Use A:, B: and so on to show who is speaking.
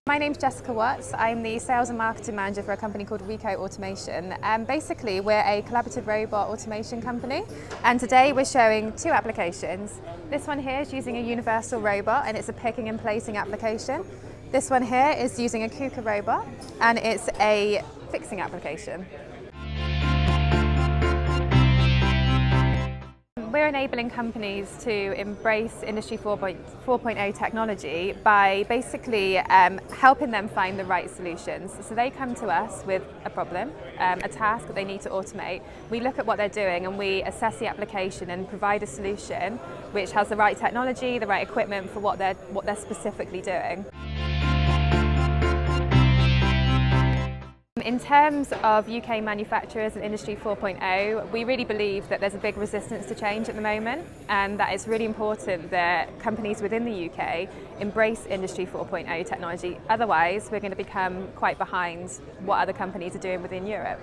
A: My name's Jessica Watts. I'm the Sales and Marketing Manager for a company called REECO Automation. Basically, we're a collaborative robot automation company, and today we're showing two applications. This one here is using a universal robot, and it's a picking and placing application. This one here is using a KUKA robot, and it's a fixing application. We're enabling companies to embrace Industry 4.0 technology by basically helping them find the right solutions. So they come to us with a problem, a task that they need to automate. We look at what they're doing and we assess the application and provide a solution which has the right technology, the right equipment for what they're specifically doing. In terms of UK manufacturers and Industry 4.0, we really believe that there's a big resistance to change at the moment, and that it's really important that companies within the UK embrace Industry 4.0 technology. Otherwise, we're going to become quite behind what other companies are doing within Europe.